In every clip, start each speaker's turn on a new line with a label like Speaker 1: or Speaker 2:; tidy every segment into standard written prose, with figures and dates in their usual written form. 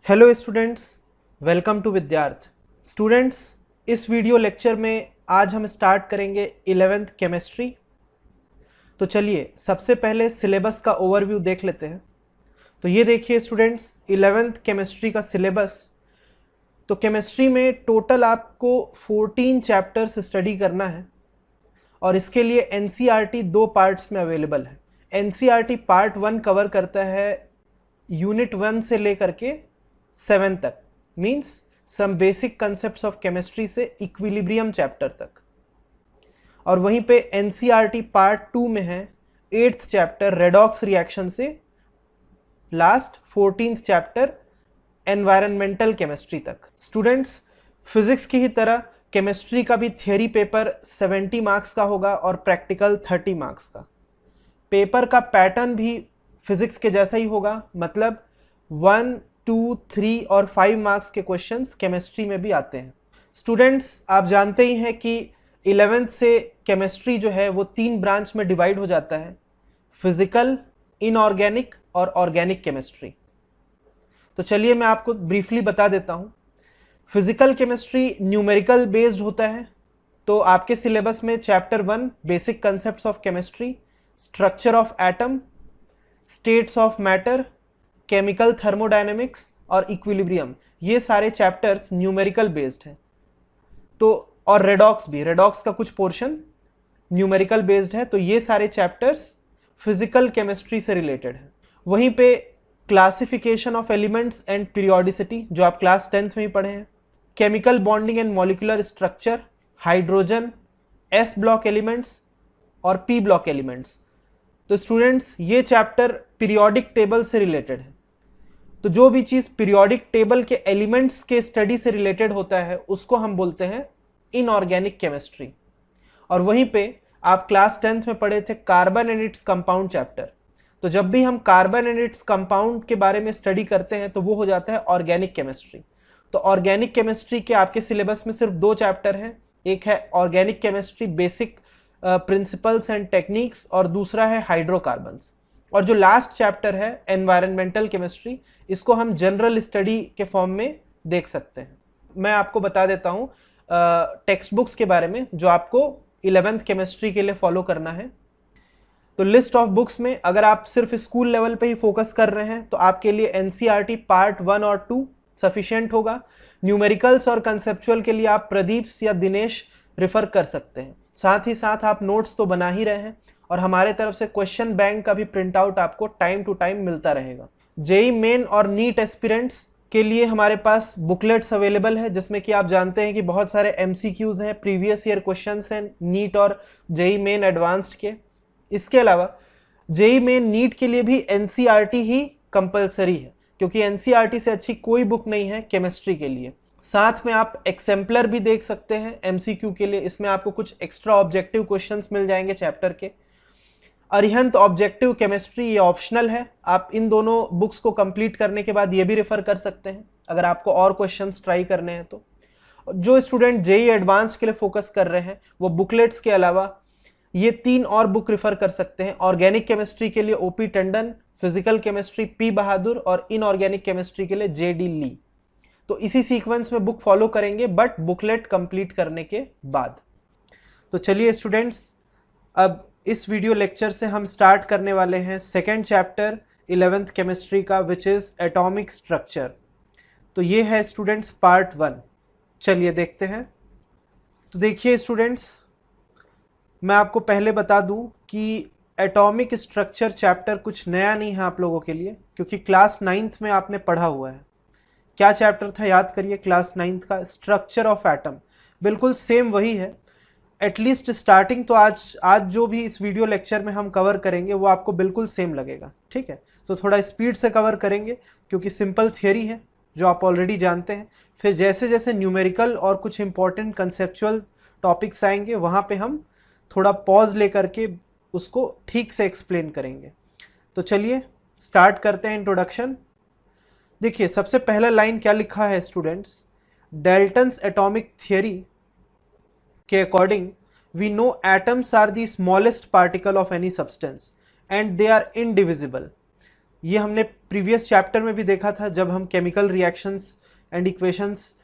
Speaker 1: Hello students, welcome to Vidyarth. Students, इस video lecture में आज हम स्टार्ट करेंगे 11th केमिस्ट्री। तो चलिए सबसे पहले सिलेबस का ओवरव्यू देख लेते हैं। तो ये देखिए स्टूडेंट्स, 11th केमिस्ट्री का सिलेबस। तो केमिस्ट्री में टोटल आपको 14 चैप्टर्स स्टडी करना है और इसके लिए एनसीईआरटी 2 पार्ट्स में अवेलेबल है। एनसीईआरटी पार्ट 1 कवर करता है यूनिट 1 से लेकर के 7 तक, means some basic concepts of chemistry से इक्विलिब्रियम चैप्टर तक। और वहीं पे एनसीईआरटी पार्ट 2 में है 8th चैप्टर रेडॉक्स रिएक्शन से last 14th chapter environmental chemistry तक। स्टूडेंट्स, फिजिक्स की ही तरह केमिस्ट्री का भी थियरी पेपर 70 मार्क्स का होगा और प्रैक्टिकल 30 मार्क्स का। पेपर का पैटर्न भी फिजिक्स के जैसा ही होगा, मतलब 1, 2, 3 और 5 मार्क्स के क्वेश्चंस केमिस्ट्री में भी आते हैं। स्टूडेंट्स, आप जानते ही हैं कि 11th से केमिस्ट्री जो है वो 3 ब्रांच में डिवाइड हो जाता है, फिजिकल, इनऑर्गेनिक और ऑर्गेनिक केमिस्ट्री। तो चलिए मैं आपको ब्रीफली बता देता हूँ। फिजिकल केमिस्ट्री न्यूमेरिकल बेस्ड होता है। तो आपके सिलेबस में chapter 1 basic concepts of chemistry, structure of atom, states of matter, chemical thermodynamics और इक्विलिब्रियम, ये सारे चैप्टर्स न्यूमेरिकल बेस्ड हैं। तो और रेडॉक्स का कुछ पोर्शन न्यूमेरिकल बेस्ड है। तो ये सारे चैप्टर्स फिजिकल केमिस्ट्री से रिलेटेड है। वहीं पे classification of elements and periodicity, जो आप क्लास 10th में ही पढ़े हैं, chemical bonding and molecular structure, hydrogen, S block elements और पी ब्लॉक एलिमेंट्स। तो स्टूडेंट्स, ये चैप्टर पीरियोडिक टेबल से रिलेटेड है। तो जो भी चीज़ पीरियोडिक टेबल के एलिमेंट्स के स्टडी से रिलेटेड होता है उसको हम बोलते हैं इनऑर्गेनिक केमिस्ट्री। और वहीं पे आप क्लास 10th में पढ़े थे carbon and its compound chapter. तो जब भी हम कार्बन एंड इट्स कंपाउंड के बारे में स्टडी करते हैं तो वो हो जाता है ऑर्गेनिक केमिस्ट्री। तो ऑर्गेनिक केमिस्ट्री के आपके सिलेबस में सिर्फ 2 चैप्टर हैं, एक है organic chemistry basic principles and techniques और दूसरा है हाइड्रोकार्बन्स। और जो लास्ट चैप्टर है एनवायरनमेंटल केमिस्ट्री, इसको हम जनरल स्टडी के फॉर्म में देख सकते हैं। मैं आपको बता देता हूँ टेक्स्ट बुक्स के बारे में जो आपको 11th केमिस्ट्री के लिए फॉलो करना है। तो लिस्ट ऑफ बुक्स में अगर आप सिर्फ स्कूल लेवल पे ही फोकस कर रहे हैं तो आपके लिए एनसीईआरटी पार्ट 1 और 2 सफिशिएंट होगा। न्यूमेरिकल्स और कंसेप्चुअल के लिए आप प्रदीप या दिनेश रेफर कर सकते हैं। साथ ही साथ आप नोट्स तो बना ही रहे हैं और हमारे तरफ से क्वेश्चन बैंक का भी प्रिंट आउट आपको टाइम टू टाइम मिलता रहेगा। जेई मेन और नीट एस्पिरेंट्स के लिए हमारे पास बुकलेट्स अवेलेबल है, जिसमें कि आप जानते हैं कि बहुत सारे एमसीक्यूज हैं, प्रीवियस ईयर क्वेश्चंस हैं नीट और जेई मेन एडवांस्ड के। इसके अलावा जेई मेन नीट के लिए भी एनसीईआरटी ही कंपलसरी है, क्योंकि एनसीईआरटी से अच्छी कोई बुक नहीं है केमिस्ट्री के लिए। साथ में आप एक्सेम्पलर भी देख सकते हैं एमसीक्यू के लिए। इसमें आपको कुछ एक्स्ट्रा ऑब्जेक्टिव क्वेश्चंस मिल जाएंगे चैप्टर के। अरिहंत ऑब्जेक्टिव केमिस्ट्री ये ऑप्शनल है, आप इन दोनों बुक्स को कंप्लीट करने के बाद ये भी रेफर कर सकते हैं अगर आपको और क्वेश्चंस ट्राई करने हैं तो। जो स्टूडेंट जेई एडवांस्ड के लिए फोकस कर रहे हैं वो बुकलेट्स के अलावा ये 3 और बुक रेफर कर सकते हैं। ऑर्गेनिक केमिस्ट्री के लिए OP Tandon, physical chemistry P Bahadur और इनऑर्गेनिक केमिस्ट्री के लिए जेडी ली। तो इसी सीक्वेंस में बुक फॉलो करेंगे बट बुकलेट कंप्लीट करने के बाद। तो चलिए स्टूडेंट्स, अब इस वीडियो लेक्चर से हम स्टार्ट करने वाले हैं 2nd चैप्टर 11th केमिस्ट्री का, विच इज एटॉमिक स्ट्रक्चर। तो ये है स्टूडेंट्स पार्ट 1। चलिए देखते हैं। तो देखिए स्टूडेंट्स, मैं आपको पहले बता दूं कि एटॉमिक स्ट्रक्चर चैप्टर कुछ नया नहीं है आप लोगों के लिए, क्योंकि क्लास 9th में आपने पढ़ा हुआ है। क्या चैप्टर था याद करिए क्लास 9th का? Structure of atom. बिल्कुल सेम वही है। एटलीस्ट स्टार्टिंग तो आज जो भी इस वीडियो लेक्चर में हम कवर करेंगे वो आपको बिल्कुल सेम लगेगा, ठीक है? तो थोड़ा स्पीड से कवर करेंगे क्योंकि सिंपल थियरी है जो आप ऑलरेडी जानते हैं। फिर जैसे जैसे न्यूमेरिकल और कुछ इंपॉर्टेंट कंसेप्चुअल टॉपिक्स आएंगे वहाँ पे हम थोड़ा पॉज लेकर के उसको ठीक से एक्सप्लेन करेंगे। तो चलिए स्टार्ट करते हैं इंट्रोडक्शन। देखिए सबसे पहला लाइन क्या लिखा है स्टूडेंट्स, डाल्टन्स एटॉमिक थियरी के according we know atoms are the smallest particle of any substance and they are indivisible. ये हमने प्रीवियस चैप्टर में भी देखा था जब हम केमिकल रिएक्शंस एंड इक्वेशंस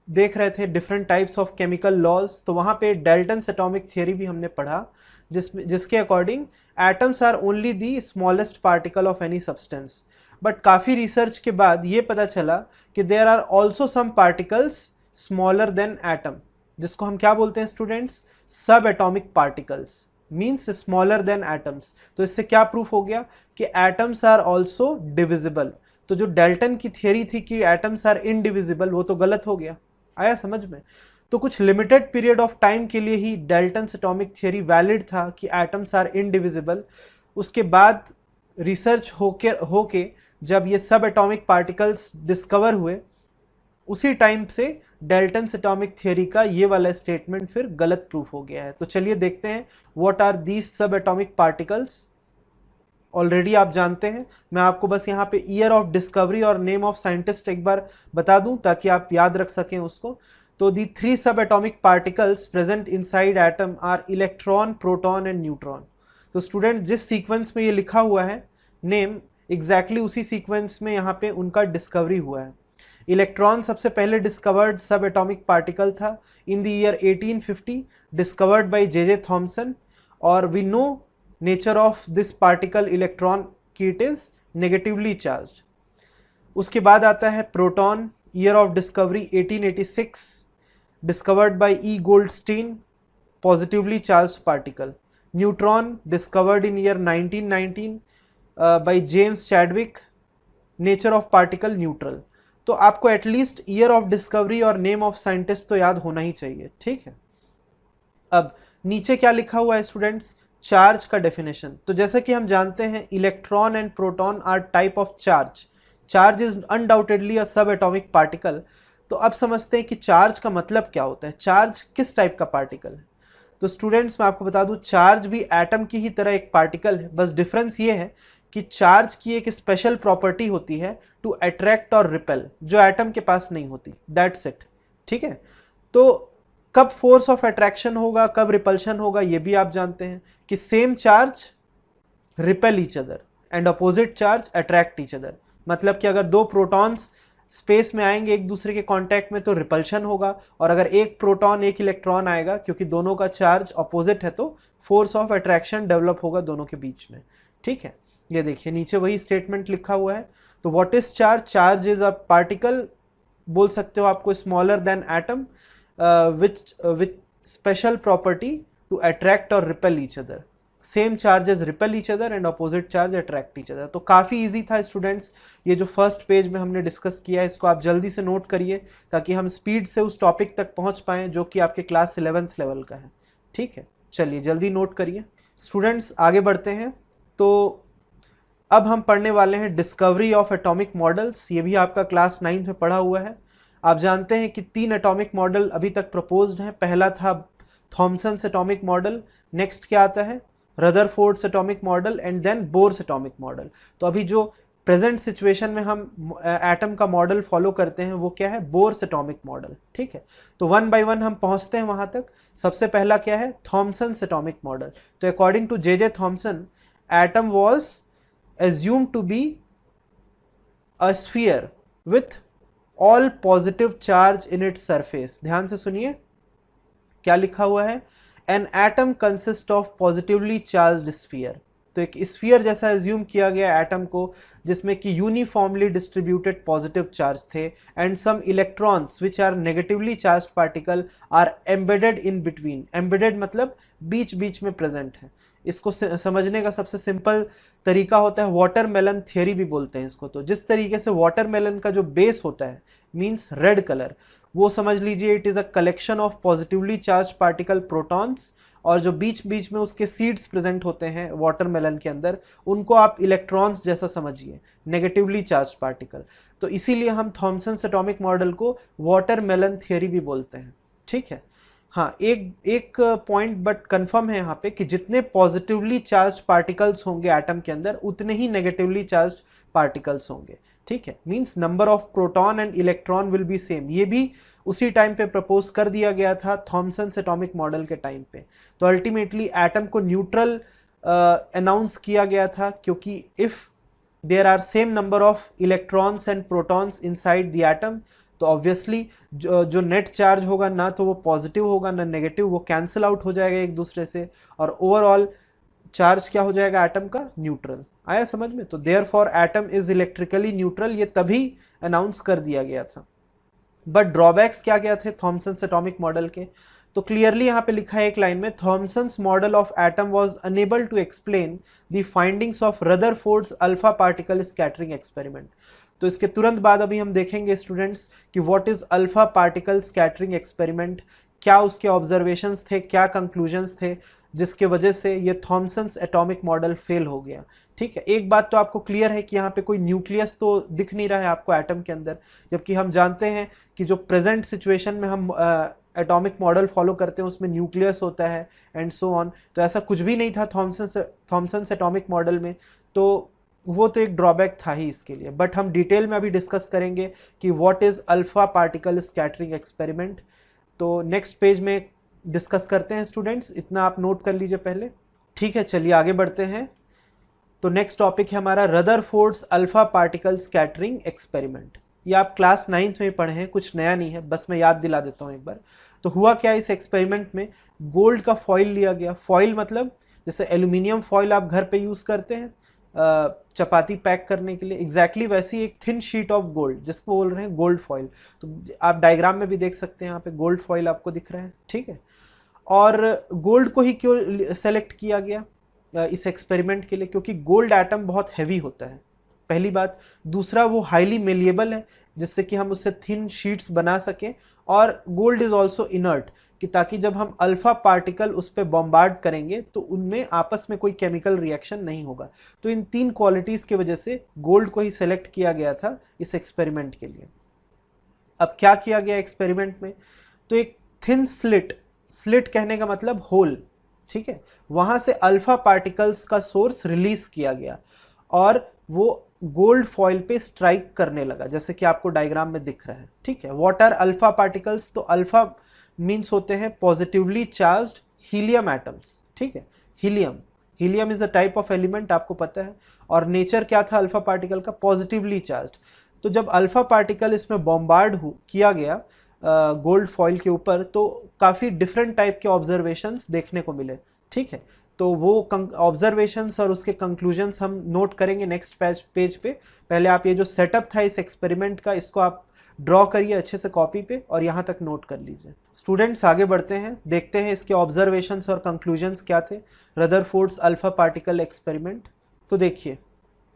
Speaker 1: देख रहे थे, different types of chemical laws. तो वहाँ पे डाल्टन्स एटॉमिक थियरी भी हमने पढ़ा, जिसके according atoms are only the smallest particle of any substance. But काफ़ी रिसर्च के बाद ये पता चला कि there are also some particles smaller than atom, जिसको हम क्या बोलते हैं students, subatomic particles, means smaller than atoms. तो इससे क्या प्रूफ हो गया कि एटम्स आर ऑल्सो डिविजिबल। तो जो डाल्टन की थियरी थी कि एटम्स आर इनडिविजिबल, वो तो गलत हो गया। आया समझ में? तो कुछ लिमिटेड पीरियड ऑफ टाइम के लिए ही डाल्टन्स एटॉमिक थियरी वैलिड था कि एटम्स आर इनडिविजिबल। उसके बाद रिसर्च होके जब ये सब एटॉमिक पार्टिकल्स डिस्कवर हुए, उसी टाइम से डाल्टन्स एटॉमिक थियरी का ये वाला स्टेटमेंट फिर गलत प्रूफ हो गया है। तो चलिए देखते हैं what are these sub atomic particles. Already आप जानते हैं, मैं आपको बस यहाँ पे ईयर ऑफ डिस्कवरी और नेम ऑफ साइंटिस्ट एक बार बता दूं ताकि आप याद रख सकें उसको। तो the 3 subatomic particles present inside atom are electron, proton and neutron. तो स्टूडेंट जिस सीक्वेंस में ये लिखा हुआ है नेम, एग्जैक्टली उसी सीक्वेंस में यहाँ पे उनका डिस्कवरी हुआ है। इलेक्ट्रॉन सबसे पहले डिस्कवर्ड सब एटॉमिक पार्टिकल था in the year 1850, discovered by J Thomson. और we know nature of this particle electron की इट इज नेगेटिवली चार्ज्ड। उसके बाद आता है proton, year of discovery 1886, discovered by E Goldstein, positively charged particle. Neutron discovered in year 1919 by James Chadwick, nature of particle neutral. तो आपको at least year of discovery और name of scientist तो याद होना ही चाहिए, ठीक है। अब नीचे क्या लिखा हुआ है स्टूडेंट्स, चार्ज का डेफिनेशन। तो जैसा कि हम जानते हैं electron and proton are type of charge. Charge is undoubtedly a subatomic particle. तो अब समझते हैं कि चार्ज का मतलब क्या होता है, चार्ज किस टाइप का पार्टिकल है। तो स्टूडेंट्स मैं आपको बता दूं, चार्ज भी एटम की ही तरह एक पार्टिकल है, बस डिफरेंस ये है कि चार्ज की एक स्पेशल प्रॉपर्टी होती है टू अट्रैक्ट और रिपेल, जो एटम के पास नहीं होती, दैट्स इट, ठीक है। तो कब फोर्स ऑफ अट्रैक्शन होगा, कब रिपल्शन होगा, ये भी आप जानते हैं कि same charge repel each other and opposite charge attract each other. मतलब कि अगर दो प्रोटॉन्स स्पेस में आएंगे एक दूसरे के कांटेक्ट में तो रिपल्शन होगा, और अगर एक प्रोटॉन एक इलेक्ट्रॉन आएगा, क्योंकि दोनों का चार्ज अपोजिट है, तो फोर्स ऑफ अट्रैक्शन डेवलप होगा दोनों के बीच में, ठीक है। ये देखिए नीचे वही स्टेटमेंट लिखा हुआ है। तो what is charge, charge is a particle, बोल सकते हो आपको, smaller than atom, with special property to attract or repel each other. Same charges repel each other and opposite charge attract each other. तो काफ़ी इजी था students, ये जो first page में हमने डिस्कस किया है इसको आप जल्दी से नोट करिए ताकि हम स्पीड से उस टॉपिक तक पहुंच पाएँ जो कि आपके क्लास 11th लेवल का है, ठीक है। चलिए जल्दी नोट करिए स्टूडेंट्स, आगे बढ़ते हैं। तो अब हम पढ़ने वाले हैं डिस्कवरी ऑफ एटॉमिक मॉडल्स। ये भी आपका क्लास 9th में पढ़ा हुआ है। आप जानते हैं कि 3 एटॉमिक मॉडल अभी तक प्रपोज्ड हैं। पहला था थॉमसन्स एटॉमिक मॉडल, नेक्स्ट क्या आता है Rutherford's atomic model, and then Bohr's atomic model. तो अभी जो प्रेजेंट सिचुएशन में हम एटम का मॉडल फॉलो करते हैं वो क्या है, बोर्स एटॉमिक मॉडल, ठीक है। तो 1 by 1 हम पहुंचते हैं वहां तक। सबसे पहला क्या है, थॉमसन्स एटॉमिक मॉडल। तो according to J Thomson, atom was assumed to be a sphere with all positive charge in its surface। ध्यान से सुनिए क्या लिखा हुआ है, an atom consists of positively charged sphere। तो एक स्फीयर जैसा एज्यूम किया गया एटम को जिसमें कि यूनिफॉर्मली डिस्ट्रीब्यूटेड पॉजिटिव चार्ज थे, and some electrons which are negatively charged particle are embedded in between. Embedded मतलब बीच बीच में प्रेजेंट है। इसको समझने का सबसे सिंपल तरीका होता है, वाटरमेलन थियरी भी बोलते हैं इसको। तो जिस तरीके से वाटरमेलन का जो बेस होता है मीन्स रेड कलर, वो समझ लीजिए it is a collection of positively charge particle protons, और जो बीच बीच में उसके सीड्स प्रेजेंट होते हैं वाटरमेलन के अंदर, उनको आप इलेक्ट्रॉन्स जैसा समझिए, नेगेटिवली चार्ज पार्टिकल। तो इसीलिए हम थॉमसन्स एटॉमिक मॉडल को वाटरमेलन थियरी भी बोलते हैं, ठीक है। हाँ, एक पॉइंट बट कंफर्म है यहाँ पे कि जितने पॉजिटिवली चार्ज्ड पार्टिकल्स होंगे एटम के अंदर उतने ही नेगेटिवली चार्ज्ड पार्टिकल्स होंगे, ठीक है। Means number of proton and electron will be same. ये भी उसी टाइम पे प्रपोज कर दिया गया था थॉमसन्स एटॉमिक मॉडल के टाइम पे। तो अल्टीमेटली एटम को न्यूट्रल अनाउंस किया गया था, क्योंकि if there are same number of electrons and protons inside the atom, तो ऑब्वियसली जो नेट चार्ज होगा ना तो वो पॉजिटिव होगा ना नेगेटिव, वो कैंसिल आउट हो जाएगा एक दूसरे से, और ओवरऑल चार्ज क्या हो जाएगा एटम का, न्यूट्रल। आया समझ में? तो therefore atom is electrically neutral, ये तभी अनाउंस कर दिया गया था। बट ड्रॉबैक्स क्या क्या थे थॉमसन्स एटॉमिक मॉडल के? तो क्लियरली यहाँ पे लिखा है एक लाइन में, Thomson's model of atom was unable to explain the findings of Rutherford's alpha particle scattering experiment. तो इसके तुरंत बाद अभी हम देखेंगे स्टूडेंट्स कि what is alpha particle scattering experiment, क्या उसके ऑब्जर्वेशंस थे, क्या कंक्लूजन्स थे जिसके वजह से ये थॉमसन्स एटॉमिक मॉडल फेल हो गया। ठीक है, एक बात तो आपको क्लियर है कि यहाँ पे कोई न्यूक्लियस तो दिख नहीं रहा है आपको एटम के अंदर, जबकि हम जानते हैं कि जो प्रेजेंट सिचुएशन में हम एटॉमिक मॉडल फॉलो करते हैं उसमें न्यूक्लियस होता है एंड सो ऑन। तो ऐसा कुछ भी नहीं था थॉमसन्स एटॉमिक मॉडल में, तो वो तो एक ड्रॉबैक था ही इसके लिए। बट हम डिटेल में अभी डिस्कस करेंगे कि what is alpha particle scattering experiment. तो नेक्स्ट पेज में डिस्कस करते हैं स्टूडेंट्स, इतना आप नोट कर लीजिए पहले। ठीक है, चलिए आगे बढ़ते हैं। तो नेक्स्ट टॉपिक है हमारा Rutherford's alpha particle scattering experiment. ये आप क्लास 9th में पढ़े हैं, कुछ नया नहीं है, बस मैं याद दिला देता हूँ एक बार। तो हुआ क्या, इस एक्सपेरिमेंट में गोल्ड का फॉइल लिया गया। फॉइल मतलब जैसे एल्यूमिनियम फॉइल आप घर पे यूज़ करते हैं चपाती पैक करने के लिए, एग्जैक्टली वैसी एक थिन शीट ऑफ गोल्ड जिसको बोल रहे हैं गोल्ड फॉइल। तो आप डायग्राम में भी देख सकते हैं यहाँ पे गोल्ड फॉइल आपको दिख रहा है। ठीक है, और गोल्ड को ही क्यों सेलेक्ट किया गया इस एक्सपेरिमेंट के लिए? क्योंकि गोल्ड एटम बहुत हैवी होता है, पहली बात। दूसरा, वो हाईली मेलिएबल है जिससे कि हम उससे थिन शीट्स बना सकें, और गोल्ड इज ऑल्सो इनर्ट, कि ताकि जब हम अल्फा पार्टिकल उस पर बॉम्बार्ड करेंगे तो उनमें आपस में कोई केमिकल रिएक्शन नहीं होगा। तो इन तीन क्वालिटीज़ की वजह से गोल्ड को ही सेलेक्ट किया गया था इस एक्सपेरिमेंट के लिए। अब क्या किया गया एक्सपेरिमेंट में? तो एक थिन स्लिट कहने का मतलब होल, ठीक है, वहां से अल्फा पार्टिकल्स का सोर्स रिलीज किया गया और वो गोल्ड फॉइल पे स्ट्राइक करने लगा, जैसे कि आपको डायग्राम में दिख रहा है। ठीक है, व्हाट आर अल्फा पार्टिकल्स? तो अल्फा मीन्स होते हैं पॉजिटिवली चार्ज्ड हीलियम एटम्स। ठीक है, helium is a type of element, आपको पता है। और नेचर क्या था अल्फा पार्टिकल का? Positively charged. तो जब अल्फा पार्टिकल इसमें बॉम्बार्ड किया गया गोल्ड फॉइल के ऊपर, तो काफ़ी डिफरेंट टाइप के ऑब्जर्वेशंस देखने को मिले। ठीक है, तो वो ऑब्जर्वेशंस और उसके कंक्लूजन्स हम नोट करेंगे नेक्स्ट पेज पे। पहले आप ये जो सेटअप था इस एक्सपेरिमेंट का, इसको आप ड्रॉ करिए अच्छे से कॉपी पे और यहाँ तक नोट कर लीजिए। स्टूडेंट्स आगे बढ़ते हैं, देखते हैं इसके ऑब्जर्वेशंस और कंक्लूजन्स क्या थे रदरफोर्ड्स अल्फा पार्टिकल एक्सपेरिमेंट। तो देखिए,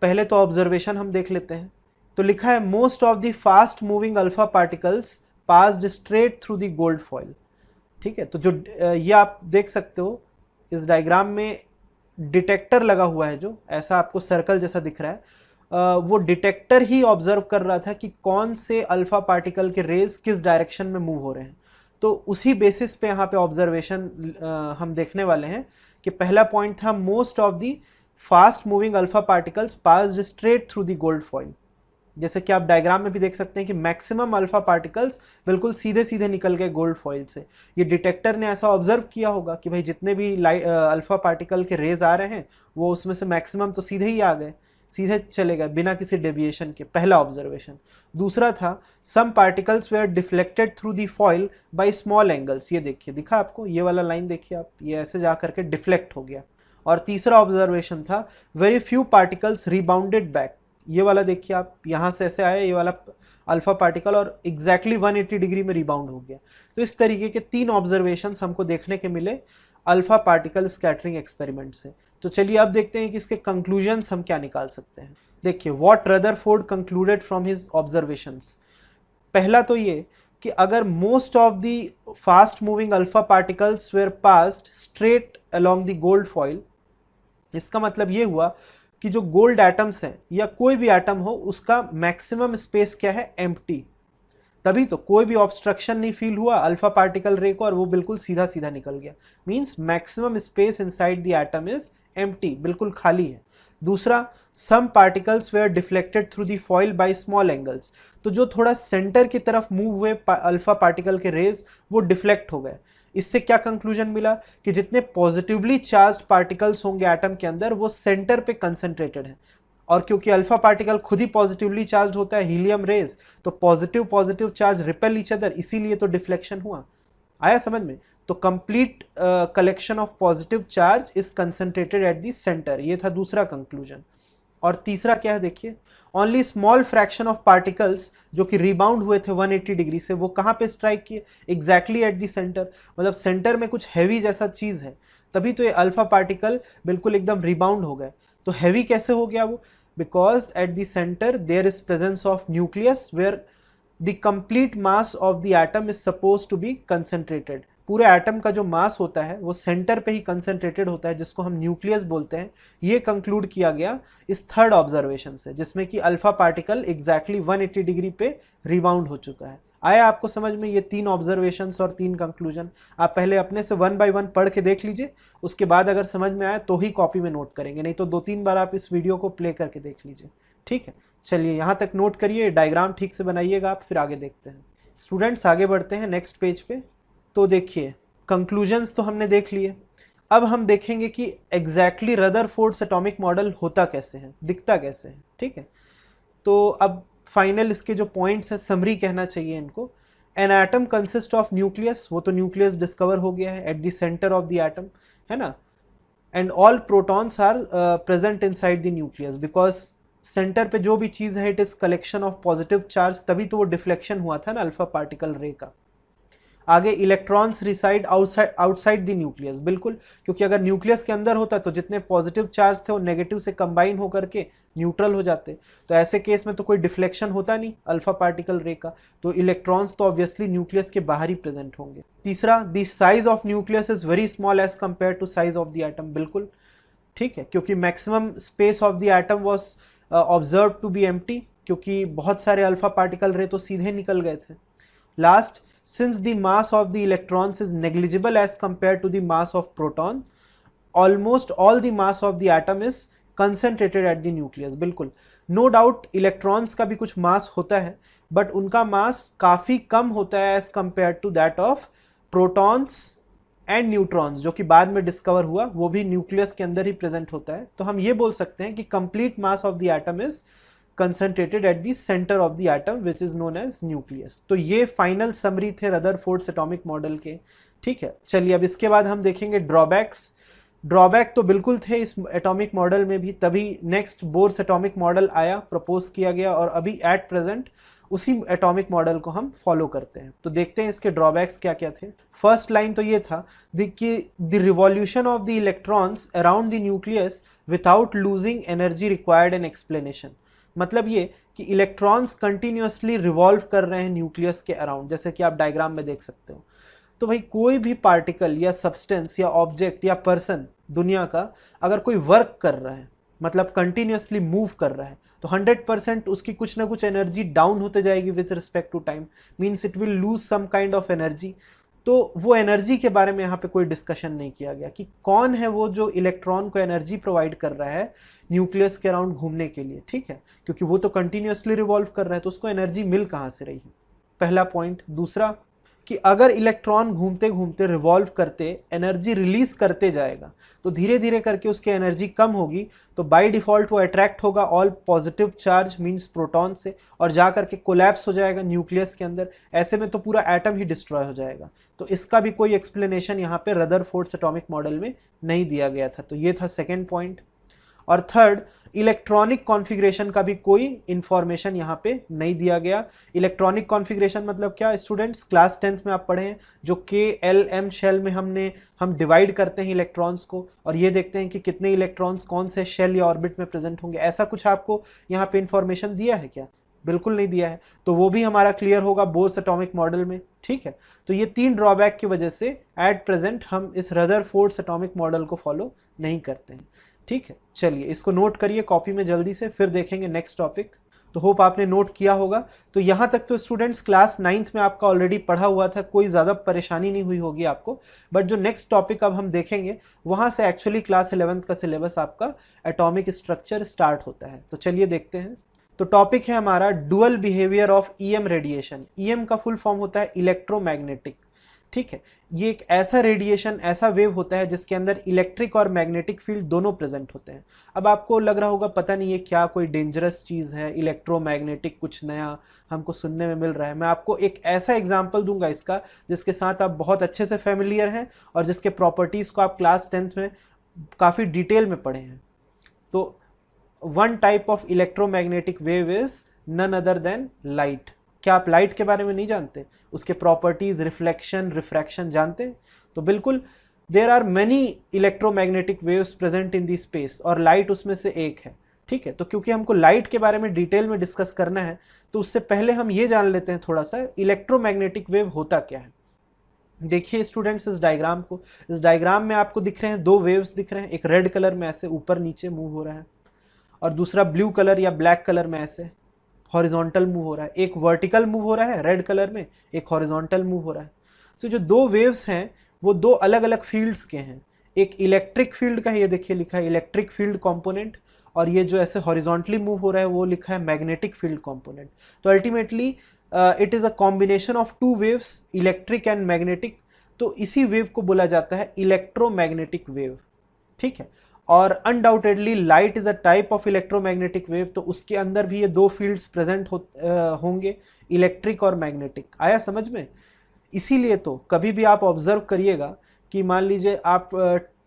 Speaker 1: पहले तो ऑब्जर्वेशन हम देख लेते हैं। तो लिखा है most of the fast moving alpha particles passed straight through the gold foil. ठीक है, तो जो ये आप देख सकते हो इस डायग्राम में डिटेक्टर लगा हुआ है, जो ऐसा आपको सर्कल जैसा दिख रहा है, वो डिटेक्टर ही ऑब्जर्व कर रहा था कि कौन से अल्फा पार्टिकल के रेज किस डायरेक्शन में मूव हो रहे हैं। तो उसी बेसिस पे यहाँ पे ऑब्जर्वेशन हम देखने वाले हैं कि पहला पॉइंट था most of the fast moving alpha particles passed straight through the gold foil. जैसे कि आप डायग्राम में भी देख सकते हैं कि मैक्सिमम अल्फा पार्टिकल्स बिल्कुल सीधे सीधे निकल गए गोल्ड फॉइल से। ये डिटेक्टर ने ऐसा ऑब्जर्व किया होगा कि भाई जितने भी अल्फा पार्टिकल के रेज आ रहे हैं वो उसमें से मैक्सिमम तो सीधे ही आ गए, सीधे चले गए बिना किसी डेविएशन के, पहला ऑब्जर्वेशन। दूसरा था some particles were deflected through the foil by small angles. ये देखिए, दिखा आपको ये वाला लाइन देखिए आप, ये ऐसे जा करके डिफ्लेक्ट हो गया। और तीसरा ऑब्जर्वेशन था very few particles rebounded back. ये वाला देखिए आप, यहाँ से ऐसे आया ये वाला अल्फा पार्टिकल और एग्जैक्टली 180 डिग्री में रिबाउंड हो गया। तो इस तरीके के तीन ऑब्जर्वेशंस हमको देखने के मिले अल्फा पार्टिकल स्कैटरिंग एक्सपेरिमेंट से। तो चलिए अब देखते हैं कि इसके कंक्लूजन्स हम क्या निकाल सकते हैं। देखिए, what Rutherford concluded from his observations. पहला तो ये कि अगर most of the fast moving alpha particles were passed straight along the gold foil, इसका मतलब ये हुआ कि जो गोल्ड एटम्स हैं या कोई भी एटम हो उसका मैक्सिमम स्पेस क्या है, एम्प्टी। तभी तो कोई भी ऑब्स्ट्रक्शन नहीं फील हुआ अल्फा पार्टिकल रे को और वो बिल्कुल सीधा सीधा निकल गया। Means maximum space inside the atom is empty, बिल्कुल खाली है। दूसरा, some particles were deflected through the foil by small angles. तो जो थोड़ा सेंटर की तरफ मूव हुए अल्फा पार्टिकल के रेज वो डिफ्लेक्ट हो गए। इससे क्या कंक्लूजन मिला कि जितने पॉजिटिवली चार्ज्ड पार्टिकल्स होंगे एटम के अंदर वो सेंटर पे कंसंट्रेटेड है। और क्योंकि अल्फा पार्टिकल खुद ही पॉजिटिवली चार्ज होता है हीलियम रेज, तो positive positive charge repel each other, इसीलिए तो डिफ्लेक्शन हुआ। आया समझ में? तो complete collection of positive charge is concentrated eight the centre, ये था दूसरा कंक्लूजन। और तीसरा क्या है देखिए, only small fraction of particles जो कि रिबाउंड हुए थे 180 डिग्री से, वो कहाँ पे स्ट्राइक किए? Exactly at the centre. मतलब सेंटर में कुछ हैवी जैसा चीज है, तभी तो ये अल्फा पार्टिकल बिल्कुल एकदम रिबाउंड हो गए। तो हैवी कैसे हो गया वो? Because at the centre there is presence of nucleus where the complete mass of the atom is suppose to be concentrated. पूरे एटम का जो मास होता है वो सेंटर पे ही कंसंट्रेटेड होता है, जिसको हम न्यूक्लियस बोलते हैं। ये कंक्लूड किया गया इस थर्ड ऑब्जर्वेशन से, जिसमें कि अल्फा पार्टिकल एग्जैक्टली 180 डिग्री पे रिबाउंड हो चुका है। आया आपको समझ में ये 3 ऑब्जर्वेशंस और 3 कंक्लूजन? आप पहले अपने से 1 बाय 1 पढ़ के देख लीजिए, उसके बाद अगर समझ में आया तो ही कॉपी में नोट करेंगे, नहीं तो 2-3 बार आप इस वीडियो को प्ले करके देख लीजिए। ठीक है, चलिए यहाँ तक नोट करिए, डायग्राम ठीक से बनाइएगा आप, फिर आगे देखते हैं। स्टूडेंट्स आगे बढ़ते हैं नेक्स्ट पेज पे। तो देखिए कंक्लूजन्स तो हमने देख लिए, अब हम देखेंगे कि एग्जैक्टली रदरफोर्ड्स एटॉमिक मॉडल होता कैसे है, दिखता कैसे है। ठीक है, तो अब फाइनल इसके जो पॉइंट्स हैं, समरी कहना चाहिए इनको। An atom consist of nucleus, वो तो न्यूक्लियस डिस्कवर हो गया है at the centre of the atom, है ना। And all protons are present inside the nucleus, because centre पे जो भी चीज है it is collection of positive charge, तभी तो वो डिफ्लेक्शन हुआ था ना अल्फा पार्टिकल रे का। आगे electrons reside outside the nucleus, बिल्कुल, क्योंकि अगर न्यूक्लियस के अंदर होता तो जितने पॉजिटिव चार्ज थे वो नेगेटिव से कंबाइन होकर के न्यूट्रल हो जाते, तो ऐसे केस में तो कोई डिफ्लेक्शन होता नहीं अल्फा पार्टिकल रे का, तो इलेक्ट्रॉन्स तो ऑब्वियसली न्यूक्लियस के बाहर ही प्रेजेंट होंगे। तीसरा, the size of nucleus is very small as compare to size of the atom, बिल्कुल ठीक है, क्योंकि maximum space of the atom was observe to be empty, क्योंकि बहुत सारे अल्फा पार्टिकल रे तो सीधे निकल गए थे। Last, since the mass of the electrons is negligible as compared to the mass of proton, almost all the mass of the atom is concentrated at the nucleus, बिल्कुल no doubt electrons का भी कुछ mass होता है, but उनका mass काफी कम होता है as compared to that of protons and neutrons, जो कि बाद में डिस्कवर हुआ, वो भी न्यूक्लियस के अंदर ही प्रेजेंट होता है। तो हम ये बोल सकते हैं कि complete mass of the atom is concentrated at the center of the atom which is known as nucleus। तो ये फाइनल समरी थे रदरफोर्ड्स एटॉमिक मॉडल के। ठीक है, चलिए अब इसके बाद हम देखेंगे ड्रॉबैक्स। ड्रॉबैक तो बिल्कुल थे इस एटॉमिक मॉडल में भी, तभी नेक्स्ट बोर्स एटॉमिक मॉडल आया, प्रपोज किया गया, और अभी एट प्रेजेंट उसी एटॉमिक मॉडल को हम फॉलो करते हैं। तो देखते हैं इसके ड्रॉबैक्स क्या क्या थे। फर्स्ट लाइन तो ये था कि the revolution of the electrons around the nucleus without losing energy required an explanation. मतलब ये कि इलेक्ट्रॉन्स कंटिन्यूअसली रिवॉल्व कर रहे हैं न्यूक्लियस के अराउंड, जैसे कि आप डायग्राम में देख सकते हो। तो भाई कोई भी पार्टिकल या सब्सटेंस या ऑब्जेक्ट या पर्सन दुनिया का अगर कोई वर्क कर रहा है, मतलब कंटिन्यूअसली मूव कर रहा है, तो 100% उसकी कुछ ना कुछ एनर्जी डाउन होते जाएगी with respect to time, means it will lose some kind of energy. तो वो एनर्जी के बारे में यहाँ पे कोई डिस्कशन नहीं किया गया कि कौन है वो जो इलेक्ट्रॉन को एनर्जी प्रोवाइड कर रहा है न्यूक्लियस के अराउंड घूमने के लिए। ठीक है, क्योंकि वो तो कंटिन्यूअसली रिवॉल्व कर रहा है, तो उसको एनर्जी मिल कहाँ से रही है, पहला पॉइंट। दूसरा कि अगर इलेक्ट्रॉन घूमते घूमते रिवॉल्व करते एनर्जी रिलीज करते जाएगा, तो धीरे धीरे करके उसकी एनर्जी कम होगी, तो बाय डिफॉल्ट वो अट्रैक्ट होगा all positive charge means proton से, और जा करके कोलैप्स हो जाएगा न्यूक्लियस के अंदर। ऐसे में तो पूरा एटम ही डिस्ट्रॉय हो जाएगा। तो इसका भी कोई एक्सप्लेनेशन यहाँ पे रदरफोर्ड्स एटॉमिक मॉडल में नहीं दिया गया था। तो ये था सेकेंड पॉइंट। और थर्ड, इलेक्ट्रॉनिक कॉन्फ़िगरेशन का भी कोई इंफॉर्मेशन यहाँ पे नहीं दिया गया। इलेक्ट्रॉनिक कॉन्फ़िगरेशन मतलब क्या स्टूडेंट्स, क्लास 10th में आप पढ़े हैं, जो KLM शेल में हम डिवाइड करते हैं इलेक्ट्रॉन्स को, और ये देखते हैं कि कितने इलेक्ट्रॉन्स कौन से शेल या ऑर्बिट में प्रेजेंट होंगे। ऐसा कुछ आपको यहाँ पे इंफॉर्मेशन दिया है क्या? बिल्कुल नहीं दिया है। तो वो भी हमारा क्लियर होगा बोर्स एटॉमिक मॉडल में। ठीक है, तो ये 3 ड्रॉबैक की वजह से एट प्रेजेंट हम इस रदरफोर्ड्स एटॉमिक मॉडल को फॉलो नहीं करते हैं। ठीक है, चलिए इसको नोट करिए कॉपी में जल्दी से, फिर देखेंगे नेक्स्ट टॉपिक। तो होप आपने नोट किया होगा। तो यहाँ तक तो स्टूडेंट्स क्लास 9th में आपका ऑलरेडी पढ़ा हुआ था, कोई ज़्यादा परेशानी नहीं हुई होगी आपको। बट जो नेक्स्ट टॉपिक अब हम देखेंगे, वहाँ से एक्चुअली क्लास 11th का सिलेबस आपका एटॉमिक स्ट्रक्चर स्टार्ट होता है। तो चलिए देखते हैं। तो टॉपिक है हमारा dual behaviour of EM radiation. EM का फुल फॉर्म होता है इलेक्ट्रोमैग्नेटिक। ठीक है। ये एक ऐसा रेडिएशन, ऐसा वेव होता है जिसके अंदर इलेक्ट्रिक और मैग्नेटिक फील्ड दोनों प्रेजेंट होते हैं। अब आपको लग रहा होगा पता नहीं ये क्या कोई डेंजरस चीज़ है, इलेक्ट्रोमैग्नेटिक, कुछ नया हमको सुनने में मिल रहा है। मैं आपको एक ऐसा एग्जाम्पल दूंगा इसका जिसके साथ आप बहुत अच्छे से फेमिलियर हैं और जिसके प्रॉपर्टीज़ को आप क्लास 10th में काफ़ी डिटेल में पढ़े हैं। तो one type of electromagnetic wave is none other than light. क्या आप लाइट के बारे में नहीं जानते? उसके प्रॉपर्टीज, रिफ्लेक्शन, रिफ्रैक्शन जानते हैं? तो बिल्कुल, there are many electromagnetic waves present in the space और लाइट उसमें से एक है। ठीक है, तो क्योंकि हमको लाइट के बारे में डिटेल में डिस्कस करना है तो उससे पहले हम ये जान लेते हैं थोड़ा सा इलेक्ट्रोमैग्नेटिक वेव होता क्या है। देखिए स्टूडेंट्स, इस डायग्राम को, इस डायग्राम में आपको दिख रहे हैं दो वेव्स दिख रहे हैं। एक रेड कलर में ऐसे ऊपर नीचे मूव हो रहा है और दूसरा ब्लू कलर या ब्लैक कलर में ऐसे हॉरिजॉन्टल मूव हो रहा है। एक वर्टिकल मूव हो रहा है रेड कलर में, एक हॉरिजॉन्टल मूव हो रहा है। तो जो दो वेव्स हैं वो दो अलग अलग फील्ड्स के हैं। एक इलेक्ट्रिक फील्ड का है, ये देखिए लिखा है इलेक्ट्रिक फील्ड कंपोनेंट, और ये जो ऐसे हॉरिजॉन्टली मूव हो रहा है वो लिखा है मैग्नेटिक फील्ड कंपोनेंट। तो ultimately it is a combination of two waves, electric and magnetic. तो इसी वेव को बोला जाता है इलेक्ट्रोमैग्नेटिक वेव। ठीक है, और undoubtedly light is a type of electromagnetic wave. तो उसके अंदर भी ये दो फील्ड्स प्रेजेंट होंगे, इलेक्ट्रिक और मैग्नेटिक। आया समझ में? इसीलिए तो कभी भी आप ऑब्जर्व करिएगा कि मान लीजिए आप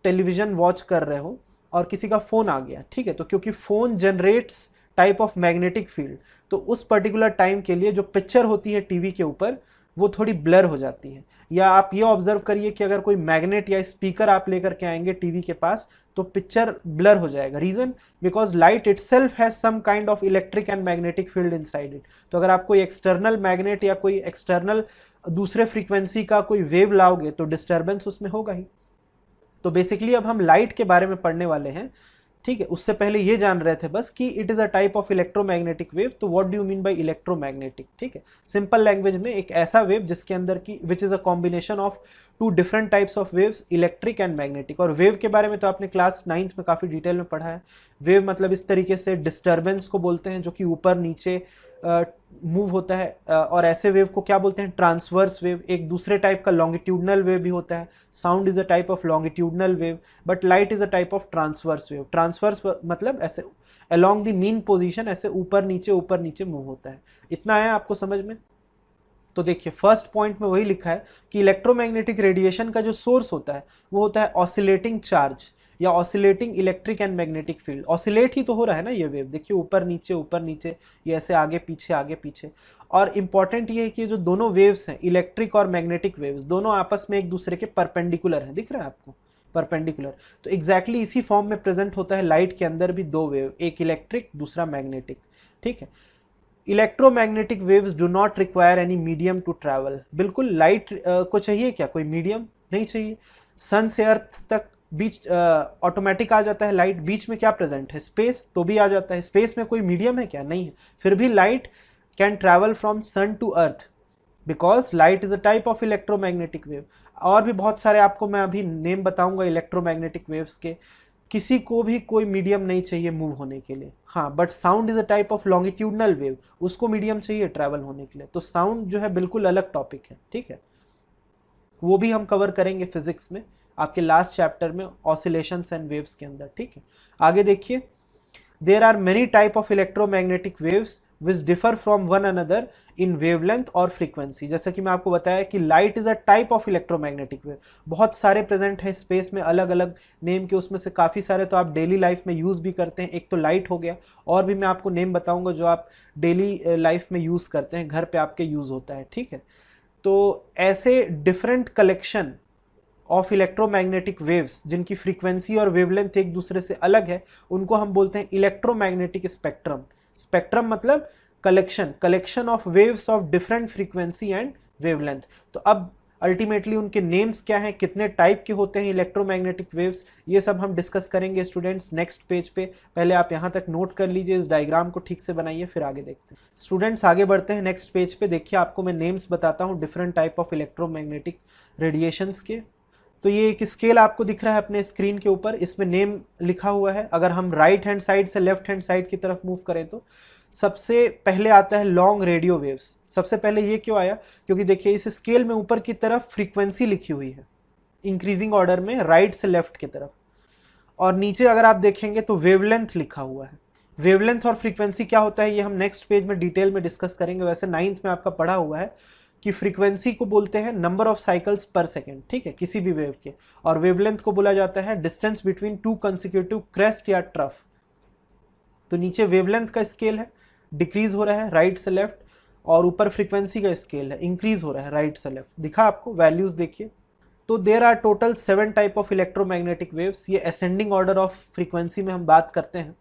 Speaker 1: टेलीविजन वॉच कर रहे हो और किसी का फोन आ गया, ठीक है, तो क्योंकि phone generates type of magnetic field, तो उस पर्टिकुलर टाइम के लिए जो पिक्चर होती है टीवी के ऊपर वो थोड़ी ब्लर हो जाती है। या आप ये ऑब्जर्व करिए कि अगर कोई मैग्नेट या स्पीकर आप लेकर के आएंगे टीवी के पास तो पिक्चर ब्लर हो जाएगा। Reason, because light itself has some kind of electric and magnetic field inside it. तो अगर आप कोई एक्सटर्नल मैग्नेट या कोई एक्सटर्नल दूसरे फ्रीक्वेंसी का कोई वेव लाओगे तो डिस्टर्बेंस उसमें होगा ही। तो बेसिकली अब हम लाइट के बारे में पढ़ने वाले हैं। ठीक है, उससे पहले ये जान रहे थे बस कि it is a type of electromagnetic wave. तो what do you mean by electromagnetic? ठीक है, सिंपल लैंग्वेज में एक ऐसा वेव जिसके अंदर की which is a combination of two different types of waves, electric and magnetic. और वेव के बारे में तो आपने क्लास 9th में काफी डिटेल में पढ़ा है। वेव मतलब इस तरीके से डिस्टर्बेंस को बोलते हैं जो कि ऊपर नीचे मूव होता है, और ऐसे वेव को क्या बोलते हैं? Transverse wave. एक दूसरे टाइप का लॉन्गिट्यूडनल वेव भी होता है। Sound is a type of longitudinal wave, but light is a type of transverse wave. Transverse मतलब ऐसे अलोंग द मीन पोजीशन, ऐसे ऊपर नीचे मूव होता है। इतना आया आपको समझ में? तो देखिए फर्स्ट पॉइंट में वही लिखा है कि इलेक्ट्रोमैग्नेटिक रेडिएशन का जो सोर्स होता है वो होता है ऑसिलेटिंग चार्ज या oscillating electric and magnetic field. Oscillate ही तो हो रहा है ना ये वेव, देखिए ऊपर नीचे ये ऐसे आगे पीछे। और इंपॉर्टेंट ये है कि जो दोनों वेव्स हैं, इलेक्ट्रिक और मैग्नेटिक वेव्स, दोनों आपस में एक दूसरे के परपेंडिकुलर हैं। दिख रहा है आपको? परपेंडिकुलर। तो एग्जैक्टली इसी फॉर्म में प्रेजेंट होता है लाइट के अंदर भी दो वेव, एक इलेक्ट्रिक दूसरा मैग्नेटिक। ठीक है, electromagnetic waves do not require any medium to travel. बिल्कुल, लाइट को चाहिए क्या कोई मीडियम? नहीं चाहिए। सन से अर्थ तक बीच ऑटोमेटिक आ जाता है लाइट। बीच में क्या प्रेजेंट है? स्पेस, तो भी आ जाता है। स्पेस में कोई मीडियम है क्या? नहीं है। फिर भी light can travel from sun to earth because light is a type of electromagnetic wave. और भी बहुत सारे आपको मैं अभी नेम बताऊंगा इलेक्ट्रोमैग्नेटिक वेव्स के। किसी को भी कोई मीडियम नहीं चाहिए मूव होने के लिए। हाँ, but sound is a type of longitudinal wave, उसको मीडियम चाहिए ट्रैवल होने के लिए। तो साउंड जो है बिल्कुल अलग टॉपिक है। ठीक है, वो भी हम कवर करेंगे फिजिक्स में आपके लास्ट चैप्टर में, ऑसिलेशंस एंड वेव्स के अंदर। ठीक है, आगे देखिए, there are many type of electromagnetic waves which differ from one another in wavelength और फ्रीक्वेंसी। जैसे कि मैं आपको बताया कि light is a type of electromagnetic wave. बहुत सारे प्रेजेंट है स्पेस में अलग अलग नेम के, उसमें से काफ़ी सारे तो आप डेली लाइफ में यूज़ भी करते हैं। एक तो लाइट हो गया, और भी मैं आपको नेम बताऊंगा जो आप डेली लाइफ में यूज़ करते हैं, घर पे आपके यूज़ होता है। ठीक है, तो ऐसे different collection of electromagnetic waves जिनकी फ्रीक्वेंसी और वेवलेंथ एक दूसरे से अलग है, उनको हम बोलते हैं इलेक्ट्रोमैग्नेटिक स्पेक्ट्रम। स्पेक्ट्रम मतलब collection of waves of different frequency and wavelength. तो अब अल्टीमेटली उनके नेम्स क्या हैं, कितने टाइप के होते हैं इलेक्ट्रोमैग्नेटिक वेव्स, ये सब हम डिस्कस करेंगे स्टूडेंट्स नेक्स्ट पेज पे। पहले आप यहाँ तक नोट कर लीजिए, इस डायग्राम को ठीक से बनाइए, फिर आगे देखते हैं। स्टूडेंट्स आगे बढ़ते हैं नेक्स्ट पेज पे। देखिए आपको मैं नेम्स बताता हूँ different type of electromagnetic radiations के। तो ये एक स्केल आपको दिख रहा है अपने स्क्रीन के ऊपर, इसमें नेम लिखा हुआ है। अगर हम राइट हैंड साइड से लेफ्ट हैंड साइड की तरफ मूव करें तो सबसे पहले आता है लॉन्ग रेडियो वेव्स। सबसे पहले ये क्यों आया, क्योंकि देखिए इस स्केल में ऊपर की तरफ फ्रीक्वेंसी लिखी हुई है इंक्रीजिंग ऑर्डर में राइट से लेफ्ट की तरफ, और नीचे अगर आप देखेंगे तो वेवलेंथ लिखा हुआ है। वेवलेंथ और फ्रीक्वेंसी क्या होता है ये हम नेक्स्ट पेज में डिटेल में डिस्कस करेंगे। वैसे 9th में आपका पढ़ा हुआ है कि फ्रीक्वेंसी को बोलते हैं नंबर ऑफ साइकिल्स पर सेकेंड, ठीक है, किसी भी वेव के, और वेवलेंथ को बोला जाता है distance between two consecutive crest या ट्रफ। तो नीचे वेवलेंथ का स्केल है, डिक्रीज हो रहा है राइट से लेफ्ट, और ऊपर फ्रीक्वेंसी का स्केल है, इंक्रीज हो रहा है राइट से लेफ्ट। दिखा आपको, वैल्यूज देखिए। तो there are total 7 type of electromagnetic waves. ये असेंडिंग ऑर्डर ऑफ फ्रीक्वेंसी में हम बात करते हैं।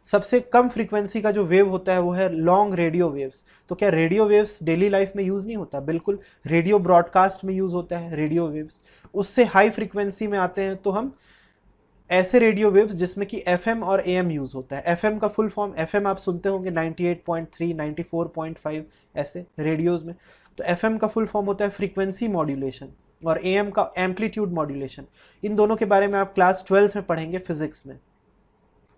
Speaker 1: सबसे कम फ्रीक्वेंसी का जो वेव होता है वो है लॉन्ग रेडियो वेव्स। तो क्या रेडियो वेव्स डेली लाइफ में यूज नहीं होता? बिल्कुल, रेडियो ब्रॉडकास्ट में यूज होता है रेडियो वेव्स। उससे हाई फ्रीक्वेंसी में आते हैं तो हम ऐसे रेडियो वेव्स जिसमें कि FM और AM यूज होता है। FM का फुल फॉर्म, FM आप सुनते होंगे 98.3, 94.5 ऐसे रेडियोज में। तो FM का फुल फॉर्म होता है फ्रीक्वेंसी मॉड्यूलेशन, और AM का एम्पलीट्यूड मॉड्यूलेशन। इन दोनों के बारे में आप क्लास 12th में पढ़ेंगे फिजिक्स में।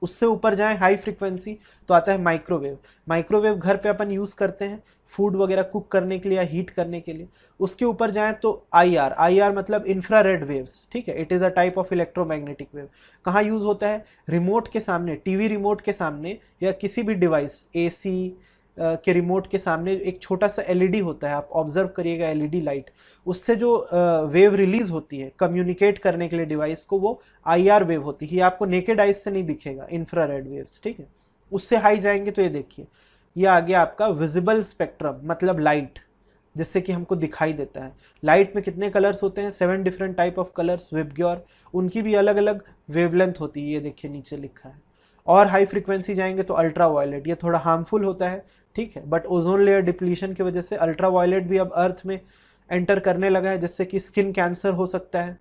Speaker 1: उससे ऊपर जाएं हाई फ्रीक्वेंसी तो आता है माइक्रोवेव। माइक्रोवेव घर पे अपन यूज करते हैं फूड वगैरह कुक करने के लिए या हीट करने के लिए। उसके ऊपर जाएं तो IR, IR मतलब इंफ्रारेड वेव्स, ठीक है, it is a type of electromagnetic wave. कहाँ यूज होता है? रिमोट के सामने, टीवी रिमोट के सामने, या किसी भी डिवाइस AC के रिमोट के सामने एक छोटा सा LED होता है, आप ऑब्जर्व करिएगा LED लाइट, उससे जो वेव रिलीज होती है कम्युनिकेट करने के लिए डिवाइस को, वो IR वेव होती है। ये आपको नेकेड आइज से नहीं दिखेगा, इंफ्रारेड वेव्स, ठीक है। उससे हाई जाएंगे तो ये देखिए, ये आ गया आपका विजिबल स्पेक्ट्रम, मतलब लाइट, जिससे कि हमको दिखाई देता है। लाइट में कितने कलर्स होते हैं? 7 different type of colours, VIBGYOR, उनकी भी अलग अलग वेवलेंथ होती है, ये देखिए नीचे लिखा है। और हाई फ्रीक्वेंसी जाएंगे तो अल्ट्रा वायलेट, ये थोड़ा हार्मफुल होता है, ठीक है, बट ओजोन लेयर डिप्लीशन की वजह से अल्ट्रा वायलेट भी अब अर्थ में एंटर करने लगा है, जिससे कि स्किन कैंसर हो सकता है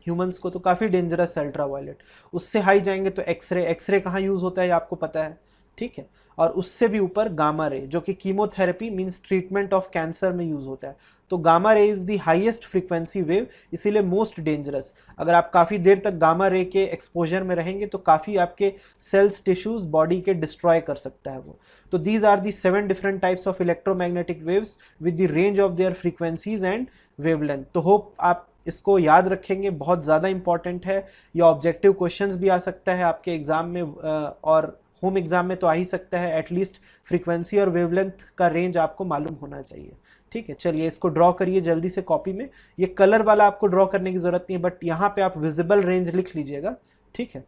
Speaker 1: ह्यूमंस को, तो काफ़ी डेंजरस है अल्ट्रा वायलेट। उससे हाई जाएंगे तो एक्सरे, एक्सरे कहाँ यूज़ होता है ये आपको पता है, ठीक है। और उससे भी ऊपर गामा रे, जो कि chemotherapy means treatment of cancer में यूज होता है। तो gamma ray is the highest frequency wave, इसीलिए मोस्ट डेंजरस। अगर आप काफ़ी देर तक गामा रे के एक्सपोजर में रहेंगे तो काफ़ी आपके सेल्स, टिश्यूज, बॉडी के डिस्ट्रॉय कर सकता है वो। तो these are the 7 different types of electromagnetic waves with the range of their frequencies and wavelength. तो होप आप इसको याद रखेंगे, बहुत ज़्यादा इंपॉर्टेंट है। या ऑब्जेक्टिव क्वेश्चंस भी आ सकता है आपके एग्जाम में, और होम एग्जाम में तो आ ही सकता है। एटलीस्ट फ्रीक्वेंसी और वेवलेंथ का रेंज आपको मालूम होना चाहिए, ठीक है। चलिए इसको ड्रॉ करिए जल्दी से कॉपी में। ये कलर वाला आपको ड्रॉ करने की जरूरत नहीं है, बट यहाँ पे आप विजिबल रेंज लिख लीजिएगा, ठीक है।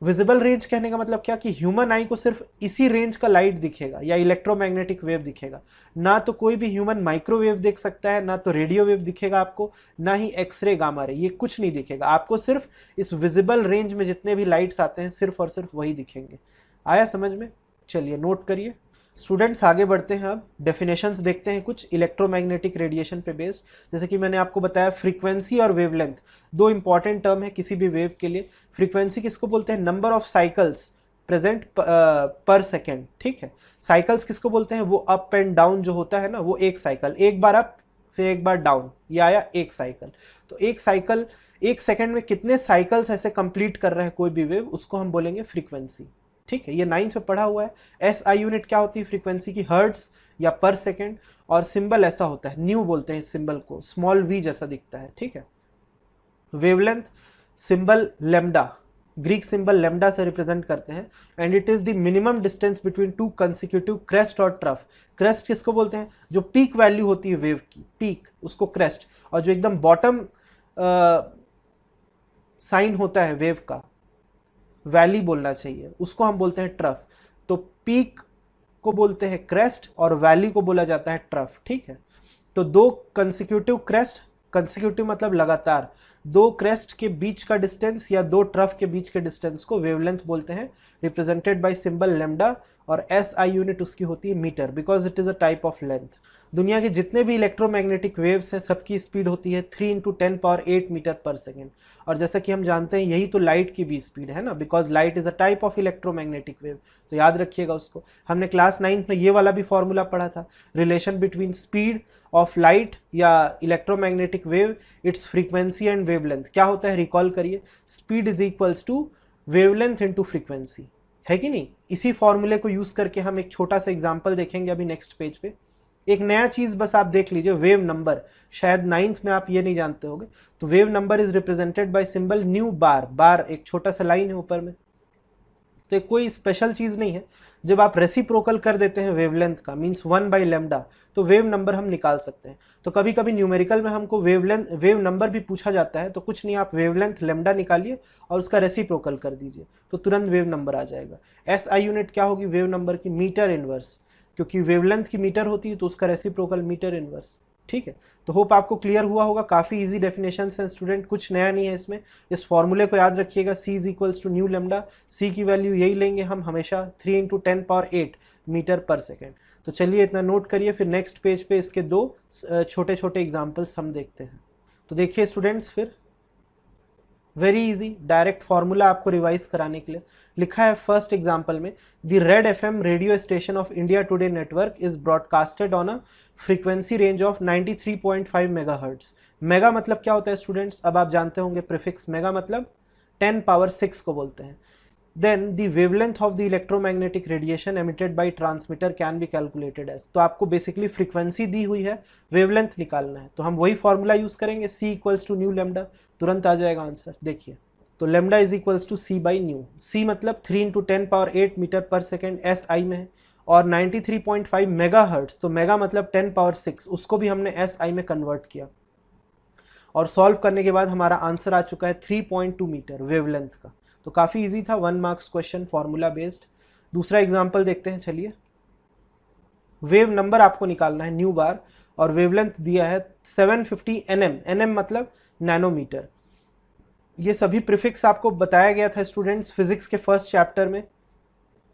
Speaker 1: विजिबल रेंज कहने का मतलब क्या कि ह्यूमन आई को सिर्फ इसी रेंज का लाइट दिखेगा या इलेक्ट्रोमैग्नेटिक वेव दिखेगा। ना तो कोई भी ह्यूमन माइक्रोवेव देख सकता है, ना तो रेडियो वेव दिखेगा आपको, ना ही एक्सरे, गामा रे, ये कुछ नहीं दिखेगा आपको। सिर्फ इस विजिबल रेंज में जितने भी लाइट्स आते हैं सिर्फ और सिर्फ वही दिखेंगे। आया समझ में? चलिए नोट करिए। स्टूडेंट्स आगे बढ़ते हैं, अब डेफिनेशंस देखते हैं कुछ इलेक्ट्रोमैग्नेटिक रेडिएशन पे बेस्ड। जैसे कि मैंने आपको बताया फ्रीक्वेंसी और वेवलेंथ दो इंपॉर्टेंट टर्म है किसी भी वेव के लिए। फ्रीक्वेंसी किसको बोलते हैं? नंबर ऑफ साइकिल्स प्रेजेंट पर सेकेंड, ठीक है। साइकिल्स किसको बोलते हैं? वो अप एंड डाउन जो होता है ना, वो एक साइकिल, एक बार अप फिर एक बार डाउन, ये आया एक साइकिल। तो एक साइकिल, एक सेकेंड में कितने साइकिल्स ऐसे कंप्लीट कर रहे हैं कोई भी वेव, उसको हम बोलेंगे फ्रीक्वेंसी, ठीक है। ये 9th में पढ़ा हुआ है। SI यूनिट क्या होती है फ्रीक्वेंसी की? हर्ट्स या पर सेकेंड, और सिंबल ऐसा होता है, न्यू बोलते हैं इस सिंबल को, स्मॉल v जैसा दिखता है, ठीक है। Wavelength symbol lambda, Greek symbol lambda से रिप्रेजेंट करते हैं, and it is the minimum distance between two consecutive crest और ट्रफ। क्रेस्ट किसको बोलते हैं? जो पीक वैल्यू होती है वेव की, पीक, उसको क्रेस्ट, और जो एकदम बॉटम साइन होता है वेव का, वैली बोलना चाहिए, उसको हम बोलते हैं ट्रफ। तो पीक को बोलते हैं क्रेस्ट और वैली को बोला जाता है ट्रफ, ठीक है। तो दो कंसेक्यूटिव क्रेस्ट, कंसेक्यूटिव मतलब लगातार, दो क्रेस्ट के बीच का डिस्टेंस या दो ट्रफ के बीच के डिस्टेंस को वेवलेंथ बोलते हैं, रिप्रेजेंटेड बाय सिंबल लेमडा, और SI यूनिट उसकी होती है metre, because it is a type of length. दुनिया के जितने भी इलेक्ट्रोमैग्नेटिक वेव्स हैं सबकी स्पीड होती है 3 × 10⁸ मीटर पर सेकेंड। और जैसा कि हम जानते हैं यही तो लाइट की भी स्पीड है ना, because light is a type of electromagnetic wave. तो याद रखिएगा उसको। हमने क्लास 9th में ये वाला भी फॉर्मूला पढ़ा था, relation between speed of light या electromagnetic wave, its frequency and wavelength. क्या होता है रिकॉल करिए, speed is equals to wavelength into frequency, है कि नहीं। इसी फॉर्मूले को यूज करके हम एक छोटा सा एग्जांपल देखेंगे अभी नेक्स्ट पेज पे। एक नया चीज बस आप देख लीजिए, वेव नंबर, शायद 9th में आप ये नहीं जानते होंगे। तो wave number is represented by symbol nu bar, bar एक छोटा सा लाइन है ऊपर में, तो एक कोई स्पेशल चीज नहीं है। जब आप रेसिप्रोकल कर देते हैं वेवलेंथ का, मींस 1/λ, तो वेव नंबर हम निकाल सकते हैं। तो कभी कभी न्यूमेरिकल में हमको वेव नंबर भी पूछा जाता है, तो कुछ नहीं, आप वेवलेंथ लैम्डा निकालिए और उसका रेसिप्रोकल कर दीजिए, तो तुरंत वेव नंबर आ जाएगा। SI यूनिट क्या होगी वेव नंबर की? मीटर इनवर्स, क्योंकि वेवलेंथ की मीटर होती है तो उसका रेसिप्रोकल मीटर इनवर्स। ठीक है, तो होप आपको क्लियर हुआ होगा। काफ़ी इजी डेफिनेशन है स्टूडेंट, कुछ नया नहीं है इसमें। इस फॉर्मूले को याद रखिएगा, C is equals to nu lambda. C की वैल्यू यही लेंगे हम हमेशा, 3 × 10⁸ मीटर पर सेकेंड। तो चलिए इतना नोट करिए, फिर नेक्स्ट पेज पे इसके दो छोटे छोटे एग्जाम्पल्स हम देखते हैं। तो देखिए स्टूडेंट्स, फिर वेरी इजी डायरेक्ट फॉर्मूला आपको रिवाइज कराने के लिए लिखा है फर्स्ट एग्जांपल में, the red FM radio station of India today network is broadcasted on a frequency range of 93.5 megahertz. Mega मतलब क्या होता है स्टूडेंट्स? अब आप जानते होंगे प्रीफिक्स मेगा मतलब 10⁻⁶ को बोलते हैं। Then the wavelength of the electromagnetic radiation emitted by transmitter can be calculated as. तो आपको बेसिकली फ्रीक्वेंसी दी हुई है, वेवलेंथ निकालना है, तो हम वही फॉर्मूला यूज करेंगे, C equals to nu lambda. तुरंत आ जाएगा आंसर, देखिए। तो लेमडा इज इक्वल्स टू C/न्यू। C मतलब 3 × 10⁸ मीटर पर सेकेंड SI में है, और 93.5 मेगाहर्ट्ज, तो मेगा मतलब 10⁻⁶, उसको भी हमने SI में कन्वर्ट किया, और सॉल्व करने के बाद हमारा आंसर आ चुका है 3.2 मीटर वेवलेंथ का। तो काफ़ी इजी था, 1 मार्क्स क्वेश्चन, फॉर्मूला बेस्ड। दूसरा एग्जाम्पल देखते हैं, चलिए। वेव नंबर आपको निकालना है न्यू बार, और वेवलेंथ दिया है 750 nm। nm मतलब नैनोमीटर। ये सभी प्रीफिक्स आपको बताया गया था स्टूडेंट्स फिजिक्स के फर्स्ट चैप्टर में,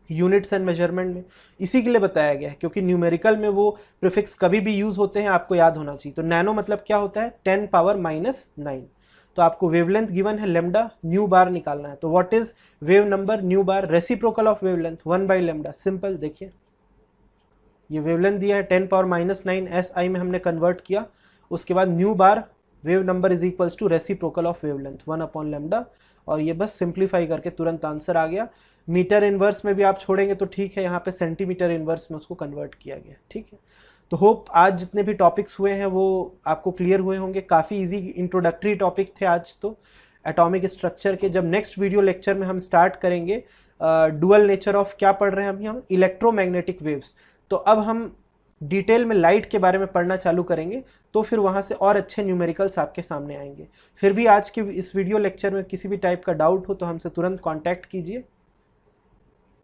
Speaker 1: यूनिट्स एंड मेजरमेंट में। इसी के लिए बताया गया है क्योंकि न्यूमेरिकल में वो प्रीफिक्स कभी भी यूज होते हैं, आपको याद होना चाहिए। तो नैनो मतलब क्या होता है? 10⁻⁹ तो आपको वेवलेंथ गिवन है लेमडा, न्यू बार निकालना है। तो what is wave number nu bar? Reciprocal of wavelength 1/λ, simple. देखिए ये वेवलेंथ दिया है 10⁻⁹, SI में हमने कन्वर्ट किया, उसके बाद nu bar wave number is equals to reciprocal of wavelength 1/λ, और ये बस सिंप्लीफाई करके तुरंत आंसर आ गया। मीटर इनवर्स में भी आप छोड़ेंगे तो ठीक है, यहाँ पे सेंटीमीटर इनवर्स में उसको कन्वर्ट किया गया। ठीक है, तो होप आज जितने भी टॉपिक्स हुए हैं वो आपको क्लियर हुए होंगे। काफ़ी इजी इंट्रोडक्टरी टॉपिक थे आज तो एटॉमिक स्ट्रक्चर के। जब नेक्स्ट वीडियो लेक्चर में हम स्टार्ट करेंगे डुअल नेचर ऑफ, क्या पढ़ रहे हैं अभी हम? Electromagnetic waves. तो अब हम डिटेल में लाइट के बारे में पढ़ना चालू करेंगे, तो फिर वहाँ से और अच्छे न्यूमेरिकल्स आपके सामने आएंगे। फिर भी आज के इस वीडियो लेक्चर में किसी भी टाइप का डाउट हो तो हमसे तुरंत कॉन्टैक्ट कीजिए।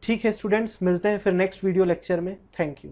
Speaker 1: ठीक है स्टूडेंट्स, मिलते हैं फिर नेक्स्ट वीडियो लेक्चर में। Thank you.